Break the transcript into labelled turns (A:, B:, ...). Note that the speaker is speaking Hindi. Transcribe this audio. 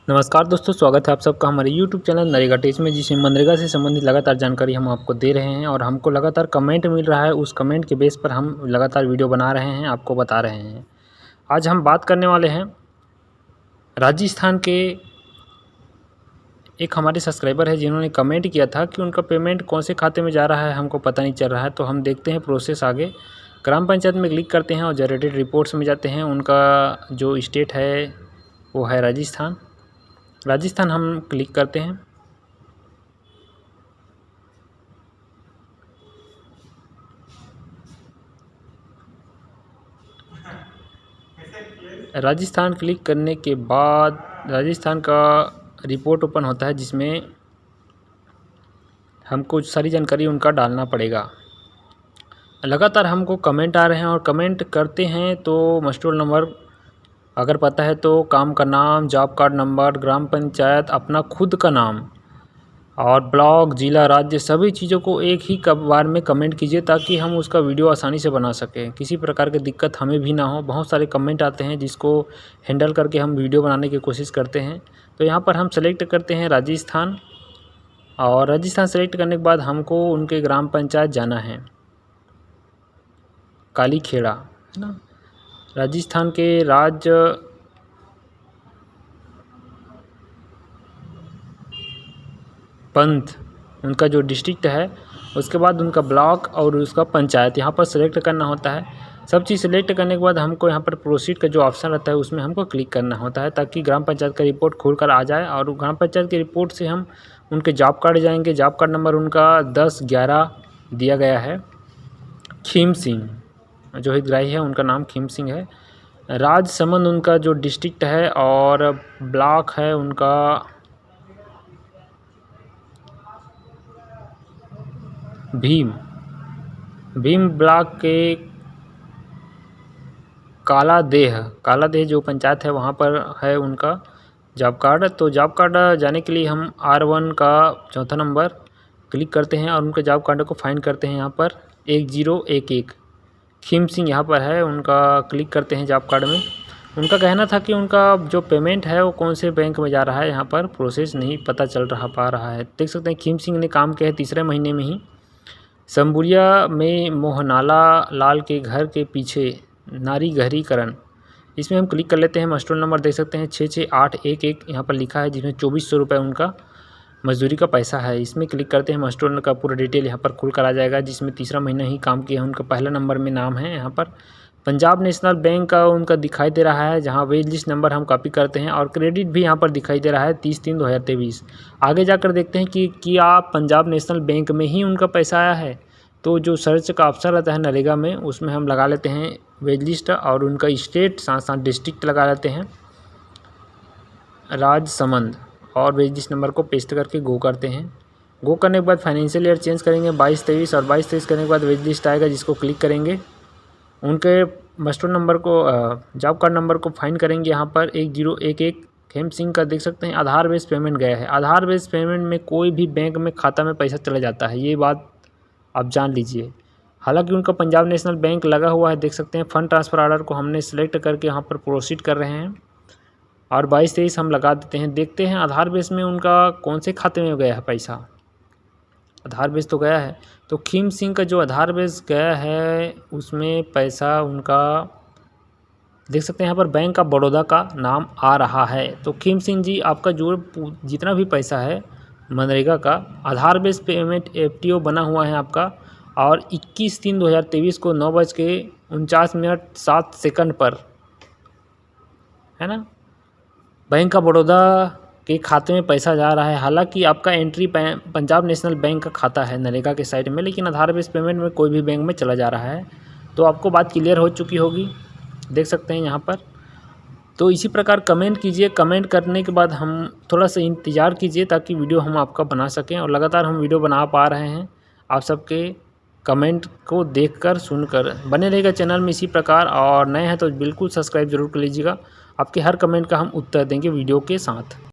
A: नमस्कार दोस्तों, स्वागत है आप सबका हमारे YouTube चैनल नरेगा टेक्स में, जिसमें मनरेगा से संबंधित लगातार जानकारी हम आपको दे रहे हैं और हमको लगातार कमेंट मिल रहा है। उस कमेंट के बेस पर हम लगातार वीडियो बना रहे हैं, आपको बता रहे हैं। आज हम बात करने वाले हैं राजस्थान के एक हमारे सब्सक्राइबर है जिन्होंने कमेंट किया था कि उनका पेमेंट कौन से खाते में जा रहा है, हमको पता नहीं चल रहा है। तो हम देखते हैं प्रोसेस आगे। ग्राम पंचायत में क्लिक करते हैं और जनरेटेड रिपोर्ट्स में जाते हैं। उनका जो स्टेट है वो है राजस्थान हम क्लिक करते हैं। राजस्थान क्लिक करने के बाद राजस्थान का रिपोर्ट ओपन होता है, जिसमें हमको सारी जानकारी उनका डालना पड़ेगा। लगातार हमको कमेंट आ रहे हैं और कमेंट करते हैं तो मस्टोर नंबर अगर पता है तो काम का नाम, जॉब कार्ड नंबर, ग्राम पंचायत, अपना खुद का नाम और ब्लॉक, ज़िला, राज्य सभी चीज़ों को एक ही बार में कमेंट कीजिए ताकि हम उसका वीडियो आसानी से बना सकें। किसी प्रकार की दिक्कत हमें भी ना हो। बहुत सारे कमेंट आते हैं जिसको हैंडल करके हम वीडियो बनाने की कोशिश करते हैं। तो यहाँ पर हम सेलेक्ट करते हैं राजस्थान, और राजस्थान सेलेक्ट करने के बाद हमको उनके ग्राम पंचायत जाना है, कालीखेड़ा है ना। राजस्थान के राज्य पंथ उनका जो डिस्ट्रिक्ट है, उसके बाद उनका ब्लॉक और उसका पंचायत यहाँ पर सेलेक्ट करना होता है। सब चीज़ सेलेक्ट करने के बाद हमको यहाँ पर प्रोसीड का जो ऑप्शन रहता है उसमें हमको क्लिक करना होता है ताकि ग्राम पंचायत का रिपोर्ट खुल कर आ जाए। और ग्राम पंचायत के रिपोर्ट से हम उनके जॉब कार्ड जाएंगे। जॉब कार्ड नंबर उनका 10/11 दिया गया है। खीम सिंह जो हितग्राही है उनका नाम खीम सिंह है। राजसमंद उनका जो डिस्ट्रिक्ट है और ब्लॉक है उनका भीम ब्लॉक के कालादेह जो पंचायत है वहाँ पर है उनका जॉब कार्ड। तो जॉब कार्ड जाने के लिए हम R1 का चौथा नंबर क्लिक करते हैं और उनके जॉब कार्ड को फाइंड करते हैं। यहाँ पर 1011 खीम सिंह यहाँ पर है, उनका क्लिक करते हैं जॉब कार्ड में। उनका कहना था कि उनका जो पेमेंट है वो कौन से बैंक में जा रहा है, यहाँ पर प्रोसेस नहीं पता चल पा रहा है। देख सकते हैं खीम सिंह ने काम किया है 3रे महीने में ही। संबुरिया में मोहनाला लाल के घर के पीछे नारी गहरीकरण, इसमें हम क्लिक कर लेते हैं। मस्टोर नंबर देख सकते हैं 66811 यहाँ पर लिखा है, जिसमें 2400 रुपये उनका मजदूरी का पैसा है। इसमें क्लिक करते हैं। मस्टोर का पूरा डिटेल यहाँ पर खुल कर आ जाएगा, जिसमें 3रा महीना ही काम किया है। उनका पहला नंबर में नाम है। यहाँ पर पंजाब नेशनल बैंक का उनका दिखाई दे रहा है, जहाँ वेज लिस्ट नंबर हम कॉपी करते हैं और क्रेडिट भी यहाँ पर दिखाई दे रहा है 30/3/2023। आगे जाकर देखते हैं कि क्या पंजाब नेशनल बैंक में ही उनका पैसा आया है। तो जो सर्च का ऑप्शन रहता है नरेगा में, उसमें हम लगा लेते हैं वेज लिस्ट और उनका स्टेट साथ साथ डिस्ट्रिक्ट लगा लेते हैं राजसमंद, और वेज लिस्ट नंबर को पेस्ट करके गो करते हैं। गो करने के बाद फाइनेंशियल ईयर चेंज करेंगे 22-23, और 22-23 करने के बाद वेज लिस्ट आएगा जिसको क्लिक करेंगे। उनके मस्टोर नंबर को जॉब कार्ड नंबर को फाइंड करेंगे। यहाँ पर 1011 खेम सिंह का देख सकते हैं आधार बेस्ड पेमेंट गया है। आधार बेस्ड पेमेंट में कोई भी बैंक में खाता में पैसा चला जाता है, ये बात आप जान लीजिए। हालांकि उनका पंजाब नेशनल बैंक लगा हुआ है, देख सकते हैं। फंड ट्रांसफ़र ऑर्डर को हमने सेलेक्ट करके यहाँ पर प्रोसीड कर रहे हैं और 22-23 हम लगा देते हैं। देखते हैं आधार बेस में उनका कौन से खाते में गया है पैसा। आधार बेस तो गया है, तो खीम सिंह का जो आधार बेस गया है उसमें पैसा उनका देख सकते हैं। यहाँ पर बैंक ऑफ बड़ौदा का नाम आ रहा है। तो खीम सिंह जी, आपका जो जितना भी पैसा है मनरेगा का आधार बेस पेमेंट FTO बना हुआ है आपका, और 21/3/2023 को 9:49 पर है ना, बैंक ऑफ बड़ौदा के खाते में पैसा जा रहा है। हालांकि आपका एंट्री पंजाब नेशनल बैंक का खाता है नरेगा के साइड में, लेकिन आधार बेस पेमेंट में कोई भी बैंक में चला जा रहा है। तो आपको बात क्लियर हो चुकी होगी, देख सकते हैं यहाँ पर। तो इसी प्रकार कमेंट कीजिए। कमेंट करने के बाद हम थोड़ा सा इंतज़ार कीजिए ताकि वीडियो हम आपका बना सकें, और लगातार हम वीडियो बना पा रहे हैं आप सबके कमेंट को देखकर सुनकर। बने रहेगा चैनल में इसी प्रकार, और नए हैं तो बिल्कुल सब्सक्राइब जरूर कर लीजिएगा। आपके हर कमेंट का हम उत्तर देंगे वीडियो के साथ।